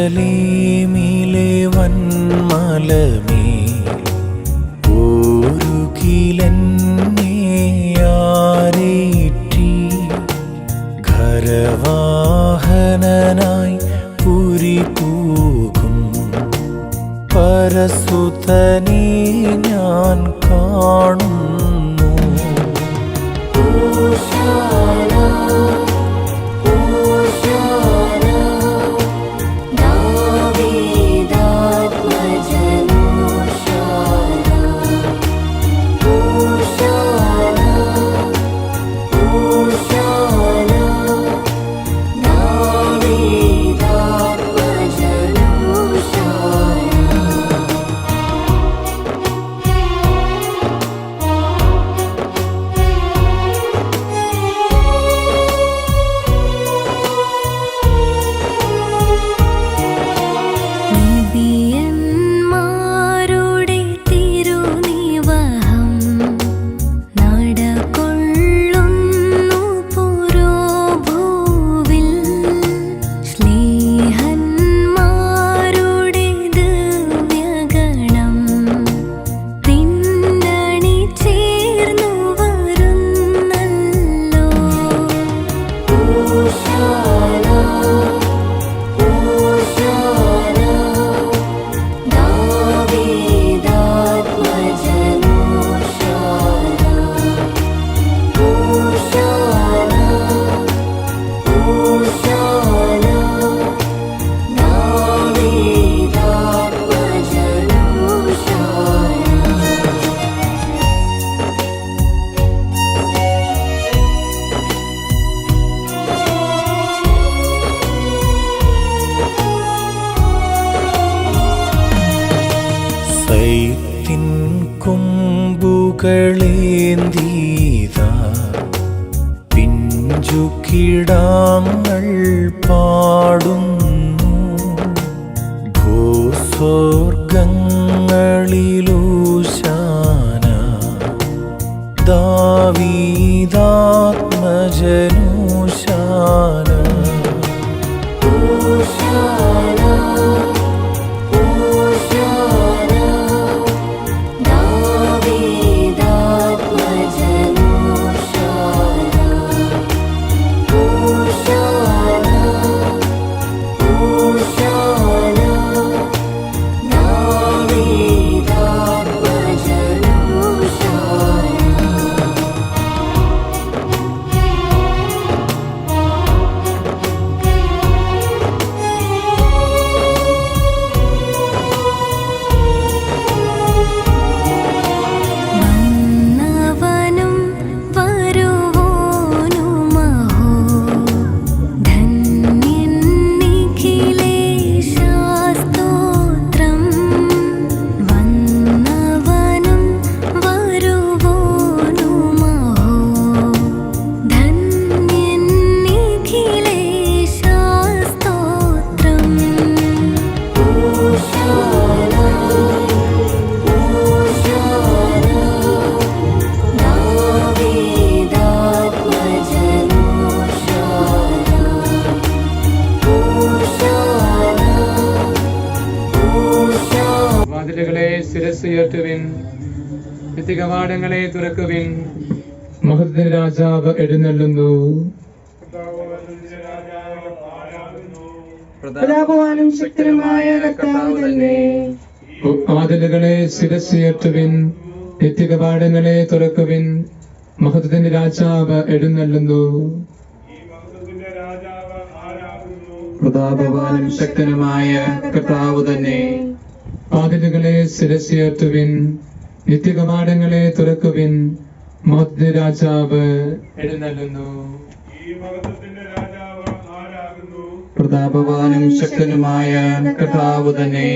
യെരൂശലേമിലെ വന്മലമേ ഒരുകിലെന്നെയാരേറ്റി ഖരവാഹനനായി പുരിപൂകും പരസുതനെ ഞാൻ കാണുന്നു. സൈത്തിൻ കൊമ്പുകളേന്തീതാ പിഞ്ചുകിടാങ്ങൾ പാടുന്നു. ഭൂസ്വർഗങ്ങളിലൂശാന ദാവീദാത്മജനൂശാന. വാതിലുകളെ ശിരസ്സുയർത്തുവിൻ, നിത്യകവാടങ്ങളെ തുറക്കുവിൻ. മഹത്വത്തിന്റെ രാജാവ് എഴുന്നള്ളുന്നു. പ്രതാപവാനും ശക്തനുമായ കർത്താവ് തന്നെ. വാതിലുകളെ ശിരസ്സുയർത്തുവിൻ, നിത്യകവാടങ്ങളെ തുറക്കുവിൻ. മഹത്വത്തിന്റെ രാജാവ് എഴുന്നള്ളുന്നു. പ്രതാപവാനും ശക്തനുമായ കർത്താവ് തന്നെ. വാതിലുകളെ ശിരസ്സുയർത്തുവിൻ, നിത്യകവാടങ്ങളെ തുറക്കുവിൻ. മഹത്വത്തിന്റെ രാജാവ് എഴുന്നള്ളുന്നു. പ്രതാപവാനും ശക്തനുമായ കർത്താവ് തന്നെ.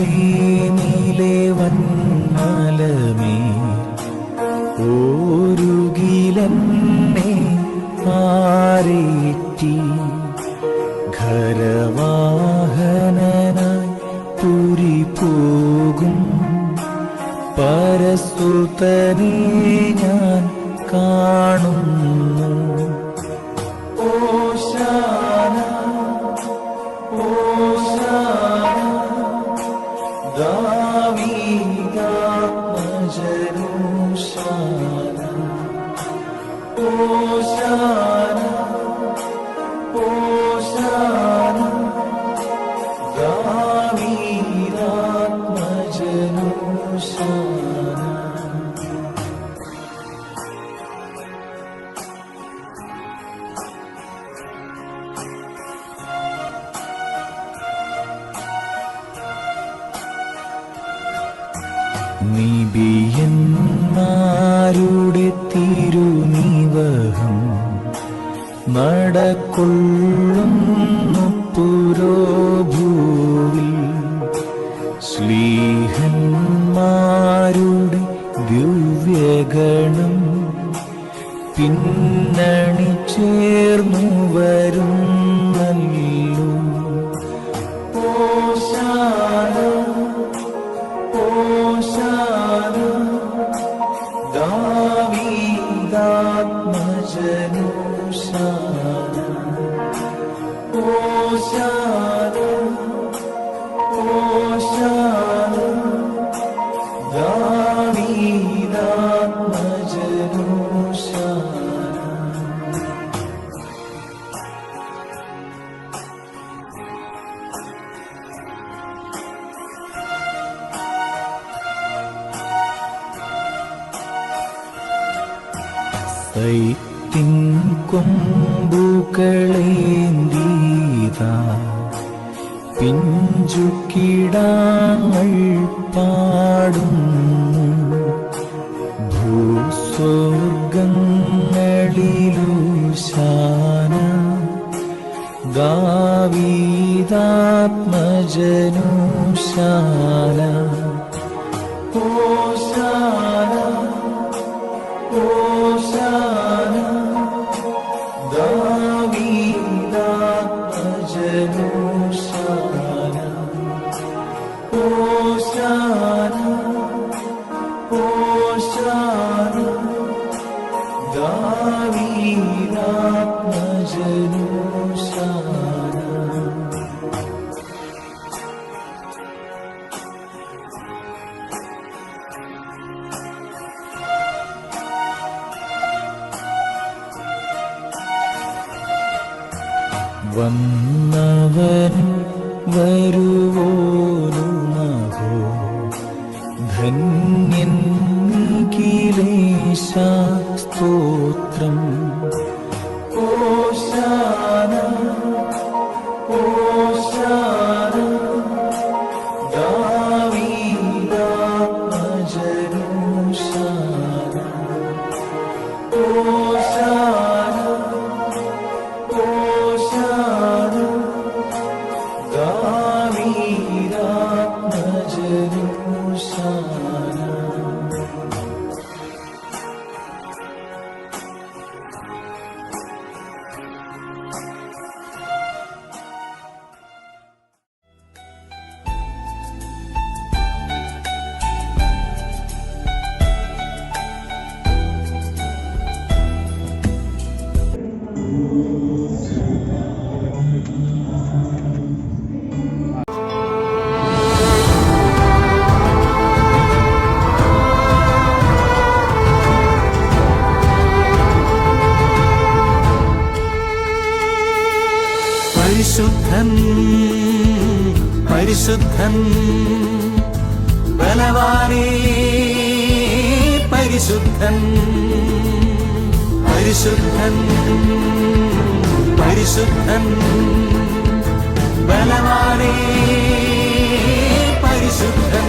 യെരൂശലേമിലെ വന്മലമേ ഓരുകിലെന്നെ ആരേറ്റി ഖരവാഹനനായി പുരി പോകും പരസുതനെ ഞാൻ കാണുന്നു. ഓശാന ഓശാന ദാവീദാത്മജനോശാന ഓശാന ഓശാന ദാവീദാത്മജനോശാന. നിബിയന്മാരുടെ തിരുനിവഹം നടക്കൊള്ളുന്നു പുരോഭൂവിൽ. ശ്ലീഹന്മാരുടെ ദിവ്യഗണം പിന്നണി ചേർന്നു വരുന്നല്ലോ. ഓശാന ഓശാന ദാവീദാത്മജനോശാന ഓശാന ഓശാന ദാവീദാത്മജനോശാന. സൈത്തിൻ കൊമ്പുകളേന്തീതാ പിഞ്ചുകിടാങ്ങൾ പാടുന്നു. ഭൂസ്വർഗങ്ങളിലൂശാന ദാവീദാത്മജനോശാന ഓശാന ഓശാന ദാവീദാത്മജനോശാന ഓശാന ഓശാന ദാവീദാത്മജനോശാന. വന്നവനും വരുവോനുമഹോ ധന്യൻ നിഖിലേശ സ്തോത്രം. ഓശാന ഓശാന ദാവീദാത്മജനോശാന ഓശാന ഓശാന ദാവീദാത്മജനോശാന. പരിശുദ്ധൻ പരിശുദ്ധൻ ബലവാനേ പരിശുദ്ധൻ പരിശുദ്ധൻ പരിശുദ്ധൻ ബലവാനേ പരിശുദ്ധൻ.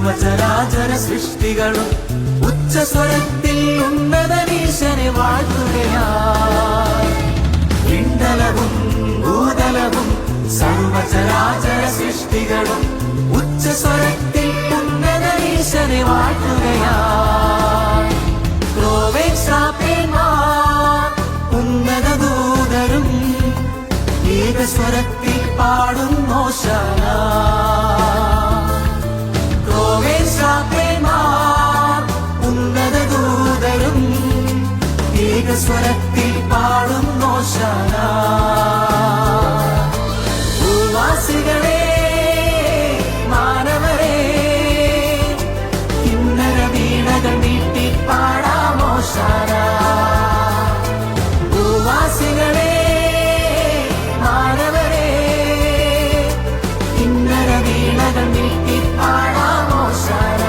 സർവചരാചര സൃഷ്ടികളും ഉച്ചസ്വരത്തിൽ ഉന്നതനീശനെ വാഴ്ത്തുകയായി. വിണ്ടലവും ഭൂതലവും സർവചരാചര സൃഷ്ടികളും ഉച്ചസ്വരത്തിൽ ഉന്നതനീശനെ വാഴ്ത്തുകയായി. ക്രോവേശ്രാപ്പേന്മാർ ഉന്നത ദൂതരും ഏകസ്വരത്തിൽ പാടുന്നു ഹോശാന. ക്രോവേശ്രാപ്പേന്മാർ ഉന്നത ദൂതരും ഏകസ്വരത്തിൽ പാടുന്നു ഹോശാന. ഭൂവാസികളെ മാനവരെ കിന്നര വീണകൾ നീട്ടി പാടാം ഹോശാന. ഭൂവാസികളെ മാനവരെ കിന്നര വീണകൾ നീട്ടി പാടാം ഹോശാന.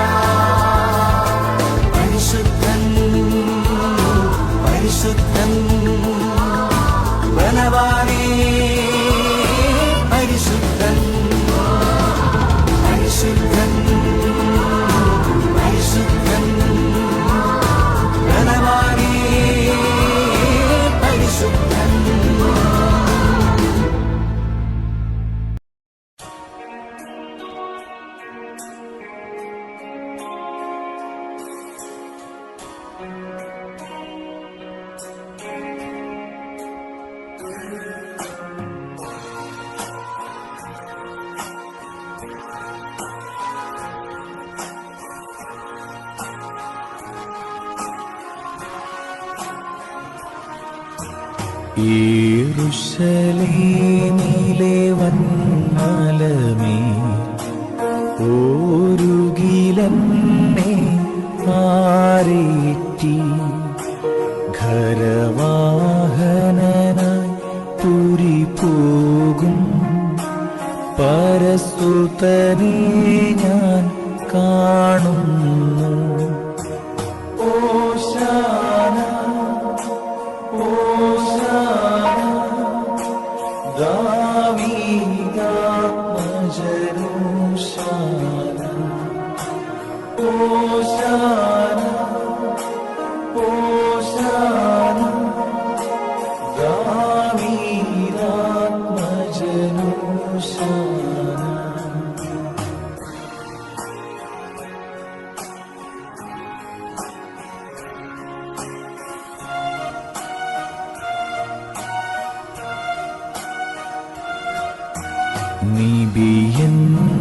പരിശുദ്ധൻ പരിശുദ്ധൻ ബലവാനേ പരിശുദ്ധൻ പരിശുദ്ധൻ പരിശുദ്ധൻ ബലവാനേ പരിശുദ്ധൻ. യെരൂശലേമിലെ വന്മലമേ ഓരുകിലെന്നെ ആരേറ്റി ഖരവാഹനനായി പുരി പോകും പരസുതനെ ഞാൻ കാണുന്നു. ഓശാന ഓശാന ദാവീദാത്മജനോശാന. ഓശാന ഓശാന ദാവീദാത്മജനോശാന.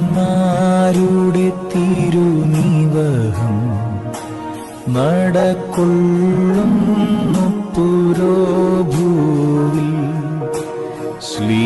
നിബിയന്മാരുടെ തിരുനിവഹം നടക്കൊള്ളുന്നു പുരോഭൂവിൽ ശ്രീ